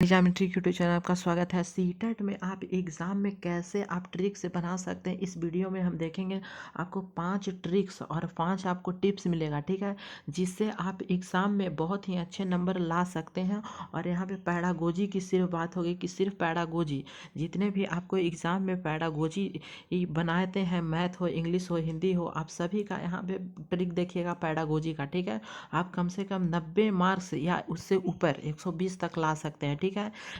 Geometry YouTube channel आपका स्वागत है। सीटेट में आप एग्ज़ाम में कैसे आप ट्रिक से बना सकते हैं, इस वीडियो में हम देखेंगे। आपको 5 ट्रिक्स और 5 आपको टिप्स मिलेगा, ठीक है, जिससे आप एग्ज़ाम में बहुत ही अच्छे नंबर ला सकते हैं। और यहाँ पे पैडागोजी की सिर्फ बात होगी कि सिर्फ पैडागोजी, जितने भी आपको एग्ज़ाम में पैडागोजी बनाते हैं, मैथ हो, इंग्लिश हो, हिंदी हो, आप सभी का यहाँ पे ट्रिक देखिएगा पैडागोजी का, ठीक है। आप कम से कम 90 मार्क्स या उससे ऊपर 120 तक ला सकते हैं, ठीक है।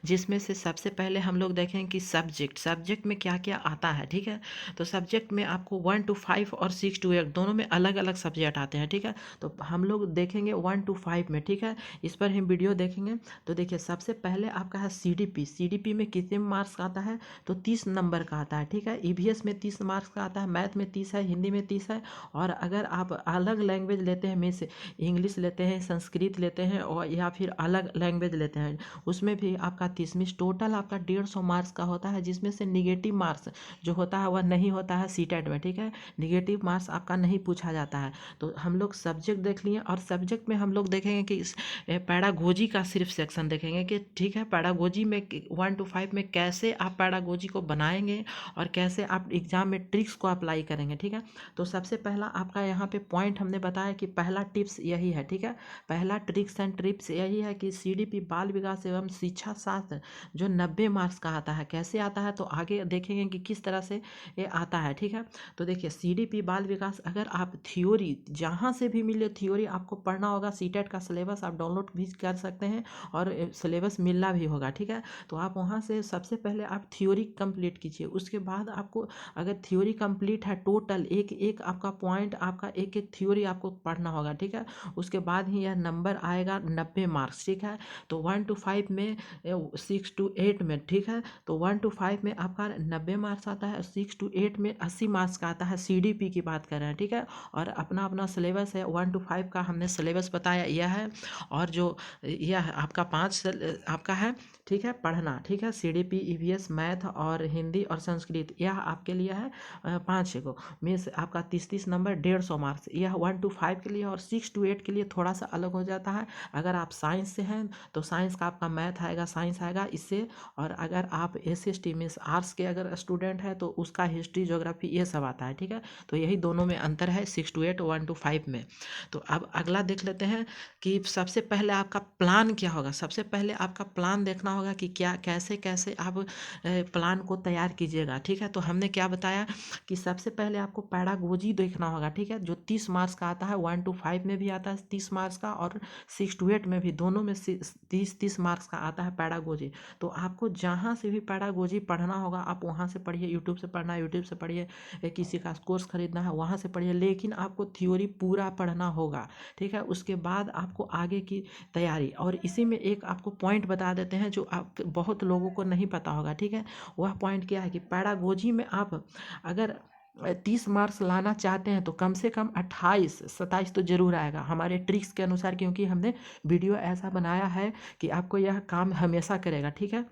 जिसमें से सबसे पहले हम लोग देखें कि सब्जेक्ट में क्या क्या आता है, ठीक है। तो सब्जेक्ट में आपको 1 to 5 और 6 to 8 दोनों में अलग अलग सब्जेक्ट आते हैं, ठीक है। तो हम लोग देखेंगे 1 to 5 में, ठीक है। इस पर हम वीडियो देखेंगे। तो देखिए, सबसे पहले आपका है सीडीपी में कितने मार्क्स का आता है, तो 30 नंबर का आता है, ठीक है। ईवीएस में 30 मार्क्स का आता है, मैथ में 30 है, हिंदी में 30 है। और अगर आप अलग लैंग्वेज लेते हैं, में से इंग्लिश लेते हैं, संस्कृत लेते हैं, और या फिर अलग लैंग्वेज लेते हैं, उसमें भी आपका 30 मीन्स टोटल आपका 150 मार्क्स का होता है। जिसमें से निगेटिव मार्क्स जो होता है वह नहीं होता है सीटेट में, ठीक है। निगेटिव मार्क्स आपका नहीं पूछा जाता है। तो हम लोग सब्जेक्ट देख लिए, और सब्जेक्ट में हम लोग देखेंगे कि इस पैडागोजी का सिर्फ सेक्शन देखेंगे कि ठीक है, पैडागोजी में 1 to 5 में कैसे आप पैडागोजी को बनाएंगे और कैसे आप एग्जाम में ट्रिक्स को अप्लाई करेंगे, ठीक है। तो सबसे पहला आपका यहाँ पे पॉइंट हमने बताया कि पहला टिप्स यही है, ठीक है। पहला ट्रिक्स एंड टिप्स यही है कि सीडीपी बाल विकास एवं शिक्षा शास्त्र जो 90 मार्क्स का आता है, कैसे आता है, तो आगे देखेंगे कि किस तरह से ये आता है, ठीक है। तो देखिए, सीडीपी बाल विकास, अगर आप थ्योरी जहाँ से भी मिले थ्योरी आपको पढ़ना होगा। सीटेट का सिलेबस आप डाउनलोड भी कर सकते हैं और सिलेबस मिलना भी होगा, ठीक है। तो आप वहाँ से सबसे पहले आप थ्योरी कंप्लीट कीजिए। उसके बाद आपको अगर थ्योरी कंप्लीट है, टोटल एक एक आपका पॉइंट, आपका एक एक थ्योरी आपको पढ़ना होगा, ठीक है। उसके बाद ही यह नंबर आएगा 90 मार्क्स, ठीक है। तो 1 to 5 में, 6 to 8 में, ठीक है। तो 1 to 5 में आपका 90 मार्क्स आता है, 6 to 8 में 80 मार्क्स का आता है। सीडीपी की बात कर रहे हैं, ठीक है। और अपना अपना सिलेबस है, 1 to 5 का हमने सिलेबस बताया यह है। और जो यह आपका 5 आपका है, ठीक है, पढ़ना, ठीक है। सीडीपी, ईवीएस, मैथ और हिंदी और संस्कृत, यह आपके लिए है 5 को मीन्स आपका 30 नंबर 150 मार्क्स, यह 1 to 5 के लिए। और 6 to 8 के लिए थोड़ा सा अलग हो जाता है। अगर आप साइंस से हैं तो साइंस का आपका मैथ आएगा, साइंस आएगा इससे। और अगर आप SST मीन्स आर्ट्स के अगर स्टूडेंट है तो उसका हिस्ट्री, ज्योग्राफी, ये सब आता है, ठीक है। तो यही दोनों में अंतर है 6 to 8, 1 to 5 में। तो अब अगला देख लेते हैं कि सबसे पहले आपका प्लान क्या होगा। सबसे पहले आपका प्लान देखना होगा कि क्या कैसे कैसे आप प्लान को तैयार कीजिएगा, ठीक है। तो हमने क्या बताया कि सबसे पहले आपको पैडागोजी देखना होगा, ठीक है, जो 30 मार्क्स का आता है। 1 to 5 में भी आता है 30 मार्क्स का, और 6 to 8 में भी, दोनों में 30 मार्क्स का आता है पैडागोजी। तो आपको जहाँ से भी पैडागोजी पढ़ना होगा आप वहाँ से पढ़िए। यूट्यूब से पढ़ना है यूट्यूब से पढ़िए, किसी का कोर्स खरीदना है वहाँ से पढ़िए, लेकिन आपको थ्योरी पूरा पढ़ना होगा, ठीक है। उसके बाद आपको आगे की तैयारी। और इसी में एक आपको पॉइंट बता देते हैं जो आप बहुत लोगों को नहीं पता होगा, ठीक है। वह पॉइंट क्या है कि पैडागोजी में आप अगर 30 मार्क्स लाना चाहते हैं तो कम से कम 28-27 तो जरूर आएगा हमारे ट्रिक्स के अनुसार, क्योंकि हमने वीडियो ऐसा बनाया है कि आपको यह काम हमेशा करेगा, ठीक है।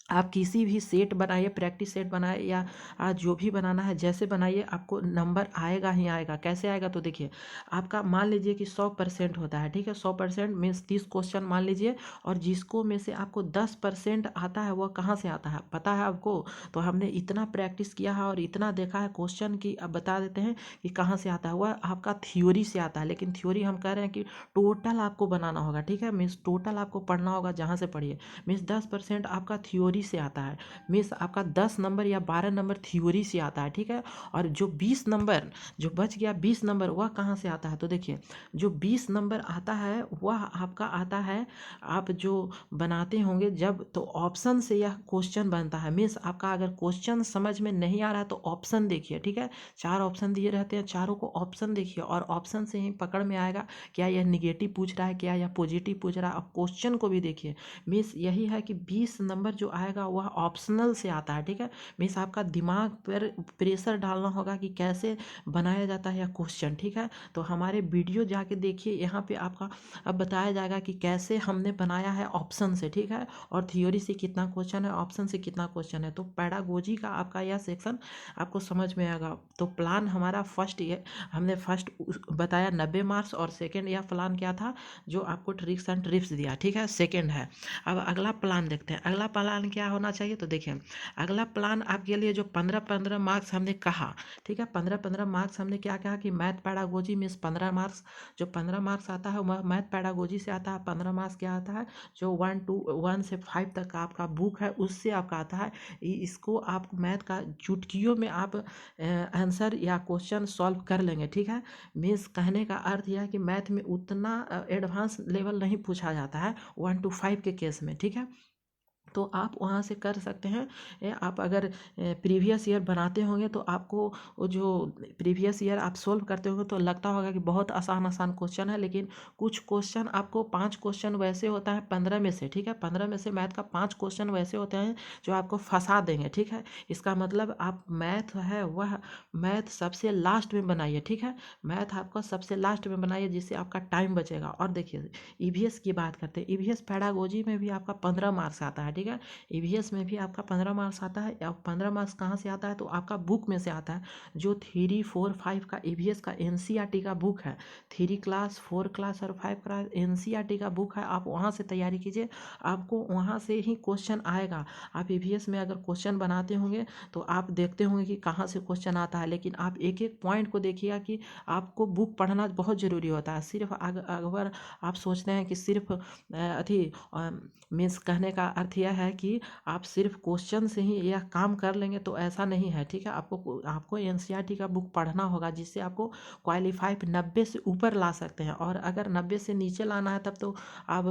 आप किसी भी सेट बनाइए, प्रैक्टिस सेट बनाए या आज जो भी बनाना है जैसे बनाइए, आपको नंबर आएगा ही आएगा। कैसे आएगा, तो देखिए, आपका मान लीजिए कि 100% होता है, ठीक है। 100% मीन्स 30 क्वेश्चन मान लीजिए, और जिसको में से आपको 10% आता है, वह कहाँ से आता है पता है आपको। तो हमने इतना प्रैक्टिस किया है और इतना देखा है क्वेश्चन की, अब बता देते हैं कि कहाँ से आता है। वह आपका थ्योरी से आता है, लेकिन थ्योरी हम कह रहे हैं कि टोटल आपको बनाना होगा, ठीक है। मीन्स टोटल आपको पढ़ना होगा जहाँ से पढ़िए। मीन्स 10% आपका थ्योरी से आता है, मीन्स आपका 10 नंबर या 12 नंबर थ्योरी से आता है, ठीक है। और जो 20 नंबर जो बच गया, 20 नंबर, वह कहाँ से आता है, तो देखिए, जो 20 नंबर आता है वह आपका आता है, आप जो बनाते होंगे जब, तो ऑप्शन से यह क्वेश्चन बनता है। मीन्स आपका अगर क्वेश्चन समझ में नहीं आ रहा है तो ऑप्शन देखिए, ठीक है। 4 ऑप्शन दिए रहते हैं, चारों को ऑप्शन देखिए, और ऑप्शन से ही पकड़ में आएगा क्या यह निगेटिव पूछ रहा है, क्या यह पॉजिटिव पूछ रहा है। अब क्वेश्चन को भी देखिए। मीन्स यही है कि 20 नंबर जो आएगा आएगा वह ऑप्शनल से आता है, ठीक है। मीन्स आपका दिमाग पर प्रेशर डालना होगा कि कैसे बनाया जाता है यह क्वेश्चन, ठीक है। तो हमारे वीडियो जाके देखिए, यहाँ पे आपका अब बताया जाएगा कि कैसे हमने बनाया है ऑप्शन से, ठीक है। और थ्योरी से कितना क्वेश्चन है, ऑप्शन से कितना क्वेश्चन है। तो पैडागोजी का आपका यह सेक्शन आपको समझ में आएगा। तो प्लान हमारा फर्स्ट ये हमने फर्स्ट बताया 90 मार्क्स, और सेकेंड यह प्लान क्या था जो आपको ट्रिक्स एंड टिप्स दिया, ठीक है, सेकेंड है। अब अगला प्लान देखते हैं, अगला प्लान क्या होना चाहिए। तो देखिए अगला प्लान आपके लिए जो 15-15 मार्क्स हमने कहा, ठीक है, 15-15 मार्क्स हमने क्या कहा कि मैथ पैडागोजी में 15 मार्क्स, जो 15 मार्क्स आता है वह मैथ पैडागोजी से आता है। 15 मार्क्स क्या आता है, जो 1 से 5 तक का आपका बुक है उससे आपका आता है। इसको आप मैथ का चुटकियों में आप आंसर या क्वेश्चन सॉल्व कर लेंगे, ठीक है। मीन्स कहने का अर्थ यह है कि मैथ में उतना एडवांस लेवल नहीं पूछा जाता है 1 to 5 के केस में, ठीक है। तो आप वहाँ से कर सकते हैं। आप अगर प्रीवियस ईयर बनाते होंगे तो आपको वो जो प्रीवियस ईयर आप सोल्व करते होंगे तो लगता होगा कि बहुत आसान आसान क्वेश्चन है, लेकिन कुछ क्वेश्चन आपको 5 क्वेश्चन वैसे होता है 15 में से, ठीक है। 15 में से मैथ का 5 क्वेश्चन वैसे होते हैं जो आपको फंसा देंगे, ठीक है। इसका मतलब आप मैथ है वह मैथ सबसे लास्ट में बनाइए, ठीक है। मैथ आपका सबसे लास्ट में बनाइए जिससे आपका टाइम बचेगा। और देखिए ईवीएस की बात करते हैं, ईवीएस पैडागोजी में भी आपका 15 मार्क्स आता है, ठीक है। ईवीएस में भी आपका 15 मार्क्स आता है। अब 15 मार्क्स कहाँ से आता है, तो आपका बुक में से आता है। जो 3, 4, 5 का ईवीएस का एनसीईआरटी का बुक है, 3 क्लास 4 क्लास और 5 क्लास एनसीईआरटी का बुक है, आप वहाँ से तैयारी कीजिए, आपको वहाँ से ही क्वेश्चन आएगा। आप ईवीएस में अगर क्वेश्चन बनाते होंगे तो आप देखते होंगे कि कहाँ से क्वेश्चन आता है, लेकिन आप एक एक पॉइंट को देखिएगा कि आपको बुक पढ़ना बहुत ज़रूरी होता है। सिर्फ अगर आप सोचते हैं कि सिर्फ अथी मीन्स कहने का अर्थ यह है कि आप सिर्फ क्वेश्चन से ही यह काम कर लेंगे, तो ऐसा नहीं है, ठीक है। आपको एनसीईआरटी का बुक पढ़ना होगा जिससे आपको क्वालिफाई 90 से ऊपर ला सकते हैं। और अगर 90 से नीचे लाना है तब तो आप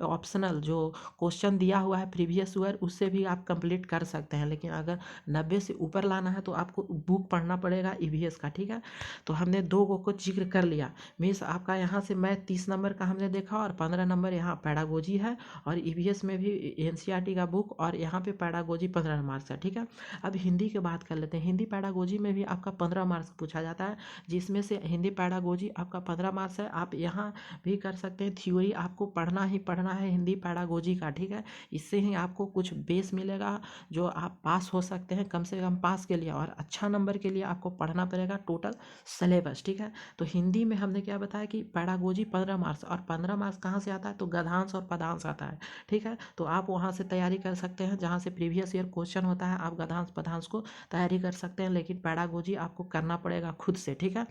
ऑप्शनल जो क्वेश्चन दिया हुआ है प्रीवियस ईयर उससे भी आप कंप्लीट कर सकते हैं, लेकिन अगर 90 से ऊपर लाना है तो आपको बुक पढ़ना पड़ेगा ईवीएस का, ठीक है। तो हमने 2 को जिक्र कर लिया। मीन्स आपका यहाँ से मैथ 30 नंबर का हमने देखा और 15 नंबर यहाँ पैडागोजी है, और ईवीएस में भी एनसीईआरटी का बुक, और यहाँ पे पैडागोजी 15 मार्क्स है, ठीक है। अब हिंदी की बात कर लेते हैं। हिंदी पैडागोजी में भी आपका 15 मार्क्स पूछा जाता है, जिसमें से हिंदी पैडागोजी आपका 15 मार्क्स है। आप यहाँ भी कर सकते हैं, थ्योरी आपको पढ़ना ही पढ़ना है हिंदी पैडागोजी का, ठीक है। इससे ही आपको कुछ बेस मिलेगा जो आप पास हो सकते हैं, कम से कम पास के लिए, और अच्छा नंबर के लिए आपको पढ़ना पड़ेगा टोटल सिलेबस, ठीक है। तो हिंदी में हमने क्या बताया कि पैडागोजी 15 मार्क्स, और 15 मार्क्स कहाँ से आता है, तो गद्यांश और पदांश आता है, ठीक है। तो आप वहाँ से तैयारी कर सकते हैं जहाँ से प्रीवियस ईयर क्वेश्चन होता है, आप गद्यांश पदांश को तैयारी कर सकते हैं, लेकिन पैडागोजी आपको करना पड़ेगा खुद से, ठीक है।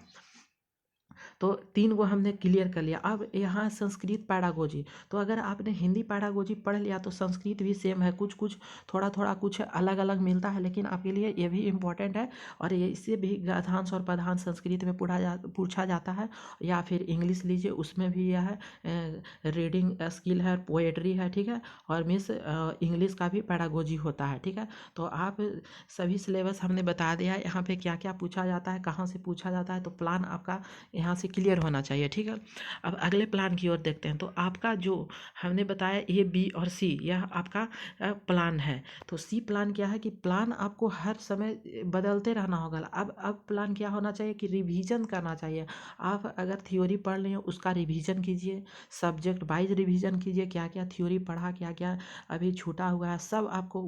तो 3 को हमने क्लियर कर लिया। अब यहाँ संस्कृत पैडागोजी, तो अगर आपने हिंदी पैडागोजी पढ़ लिया तो संस्कृत भी सेम है, कुछ कुछ थोड़ा थोड़ा कुछ अलग अलग मिलता है, लेकिन आपके लिए ये भी इम्पोर्टेंट है। और ये इससे भी गद्यांश और पद्यांश संस्कृत में पूछा जाता है। या फिर इंग्लिश लीजिए, उसमें भी यह है रीडिंग स्किल है, पोएट्री है, ठीक है। और मिस इंग्लिश का भी पैडागोजी होता है, ठीक है। तो आप सभी सिलेबस हमने बता दिया है यहाँ पे क्या क्या पूछा जाता है, कहाँ से पूछा जाता है। तो प्लान आपका यहाँ से क्लियर होना चाहिए, ठीक है। अब अगले प्लान की ओर देखते हैं। तो आपका जो हमने बताया ए बी और सी, यह आपका प्लान है। तो सी प्लान क्या है कि प्लान आपको हर समय बदलते रहना होगा। अब प्लान क्या होना चाहिए कि रिवीजन करना चाहिए। आप अगर थ्योरी पढ़ लें उसका रिवीजन कीजिए, सब्जेक्ट वाइज रिवीजन कीजिए, क्या क्या थ्योरी पढ़ा, क्या क्या अभी छूटा हुआ है, सब आपको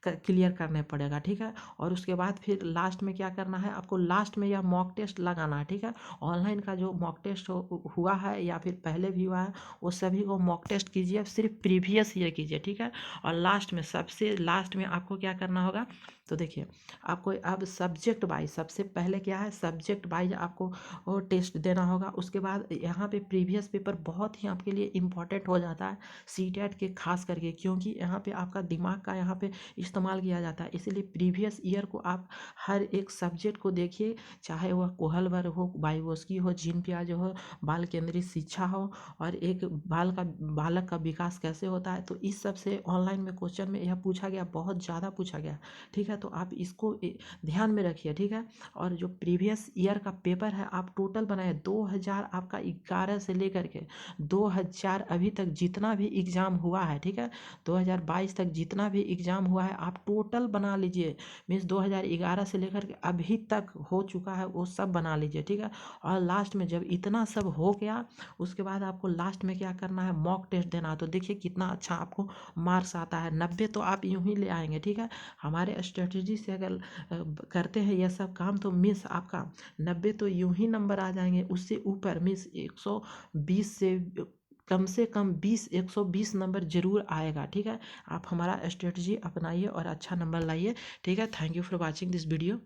क्लियर करने पड़ेगा, ठीक है। और उसके बाद फिर लास्ट में क्या करना है, आपको लास्ट में यह मॉक टेस्ट लगाना है, ठीक है। ऑनलाइन का जो मॉक टेस्ट हुआ है या फिर पहले भी हुआ है वो सभी को मॉक टेस्ट कीजिए, सिर्फ प्रीवियस ईयर कीजिए, ठीक है। और लास्ट में सबसे लास्ट में आपको क्या करना होगा, तो देखिए आपको अब सब्जेक्ट वाइज सबसे पहले क्या है, सब्जेक्ट वाइज आपको वो टेस्ट देना होगा। उसके बाद यहाँ पे प्रीवियस पेपर बहुत ही आपके लिए इम्पॉर्टेंट हो जाता है सीटेट के खास करके, क्योंकि यहाँ पे आपका दिमाग का यहाँ पे इस्तेमाल किया जाता है। इसीलिए प्रीवियस ईयर को आप हर एक सब्जेक्ट को देखिए, चाहे वह कोहलवर हो, बायोलॉजी हो, जीन पियाजे हो, बाल केंद्रित शिक्षा हो, और एक बालक का विकास कैसे होता है। तो इस सब से ऑनलाइन में क्वेश्चन में यह पूछा गया, बहुत ज़्यादा पूछा गया। ठीक है, तो आप इसको ध्यान में रखिए। ठीक है, और जो प्रीवियस ईयर का पेपर है आप टोटल बनाए 2000 आपका 11 से लेकर के 2000 अभी तक जितना भी एग्ज़ाम हुआ है। ठीक है, 2022 तक जितना भी एग्ज़ाम हुआ है आप टोटल बना लीजिए। मीन्स 2011 से लेकर के अभी तक हो चुका है वो सब बना लीजिए। ठीक है, और लास्ट में जब इतना सब हो गया उसके बाद आपको लास्ट में क्या करना है, मॉक टेस्ट देना है। तो देखिए कितना अच्छा आपको मार्क्स आता है, 90 तो आप यूं ही ले आएंगे। ठीक है, हमारे स्ट्रेटजी से अगर करते हैं यह सब काम तो मिस आपका 90 तो यूं ही नंबर आ जाएंगे, उससे ऊपर मिस 120 से कम 120 नंबर जरूर आएगा। ठीक है, आप हमारा स्ट्रेटजी अपनाइए और अच्छा नंबर लाइए। ठीक है, thank you for watching this video.